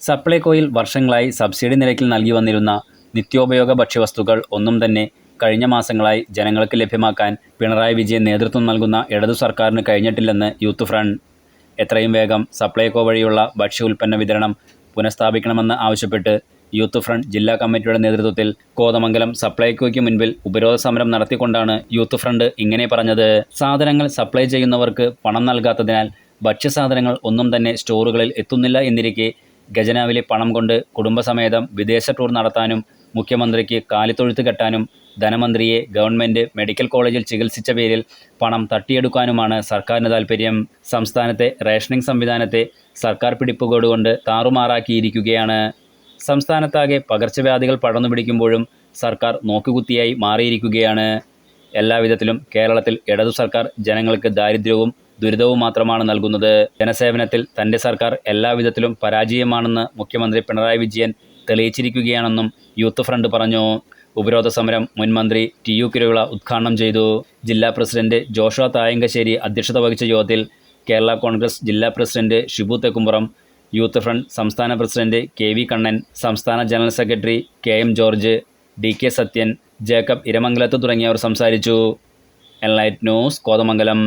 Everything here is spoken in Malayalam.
സപ്ലൈകോയിൽ വർഷങ്ങളായി സബ്സിഡി നിരക്കിൽ നൽകി വന്നിരുന്ന നിത്യോപയോഗ ഭക്ഷ്യവസ്തുക്കൾ ഒന്നും തന്നെ കഴിഞ്ഞ മാസങ്ങളായി ജനങ്ങൾക്ക് ലഭ്യമാക്കാൻ പിണറായി വിജയൻ നേതൃത്വം നൽകുന്ന ഇടതു സർക്കാരിന് കഴിഞ്ഞിട്ടില്ലെന്ന് യൂത്ത് ഫ്രണ്ട്. എത്രയും വേഗം സപ്ലൈകോ വഴിയുള്ള ഭക്ഷ്യ ഉൽപ്പന്ന വിതരണം പുനഃസ്ഥാപിക്കണമെന്ന് ആവശ്യപ്പെട്ട് യൂത്ത് ഫ്രണ്ട് ജില്ലാ കമ്മിറ്റിയുടെ നേതൃത്വത്തിൽ കോതമംഗലം സപ്ലൈകോയ്ക്ക് മുൻപിൽ ഉപരോധ സമരം നടത്തിക്കൊണ്ടാണ് യൂത്ത് ഫ്രണ്ട് ഇങ്ങനെ പറഞ്ഞത്. സാധനങ്ങൾ സപ്ലൈ ചെയ്യുന്നവർക്ക് പണം നൽകാത്തതിനാൽ ഭക്ഷ്യസാധനങ്ങൾ ഒന്നും തന്നെ സ്റ്റോറുകളിൽ എത്തുന്നില്ല എന്നിരിക്കെ ഖജനാവിലെ പണം കൊണ്ട് കുടുംബസമേതം വിദേശ ടൂർ നടത്താനും മുഖ്യമന്ത്രിക്ക് കാലിത്തൊഴുത്ത് കെട്ടാനും ധനമന്ത്രിയെ ഗവൺമെൻറ് മെഡിക്കൽ കോളേജിൽ ചികിത്സിച്ച പേരിൽ പണം തട്ടിയെടുക്കാനുമാണ് സർക്കാരിന് താൽപ്പര്യം. സംസ്ഥാനത്തെ റേഷനിംഗ് സംവിധാനത്തെ സർക്കാർ പിടിപ്പുകേടുകൊണ്ട് താറുമാറാക്കിയിരിക്കുകയാണ്. സംസ്ഥാനത്താകെ പകർച്ചവ്യാധികൾ പടർന്നു പിടിക്കുമ്പോഴും സർക്കാർ നോക്കുകുത്തിയായി മാറിയിരിക്കുകയാണ്. എല്ലാവിധത്തിലും കേരളത്തിൽ ഇടതു സർക്കാർ ജനങ്ങൾക്ക് ദാരിദ്ര്യവും ദുരിതവും മാത്രമാണ് നൽകുന്നത്. ജനസേവനത്തിൽ തൻ്റെ സർക്കാർ എല്ലാവിധത്തിലും പരാജയമാണെന്ന് മുഖ്യമന്ത്രി പിണറായി വിജയൻ തെളിയിച്ചിരിക്കുകയാണെന്നും യൂത്ത് ഫ്രണ്ട് പറഞ്ഞു. ഉപരോധ സമരം മുൻമന്ത്രി ടി.യു. കുരുവിള ഉദ്ഘാടനം ചെയ്തു. ജില്ലാ പ്രസിഡന്റ് ജോഷുവ തായങ്കശ്ശേരി അധ്യക്ഷത വഹിച്ച യോഗത്തിൽ കേരള കോൺഗ്രസ് ജില്ലാ president Shibu Thekkumpuram, youth front സംസ്ഥാന പ്രസിഡന്റ് കെ.വി. കണ്ണൻ, സംസ്ഥാന general secretary K M. George, D K. Sathyan, Jacob Iramangalath തുടങ്ങിയവർ സംസാരിച്ചു. Enlight news, Kothamangalam.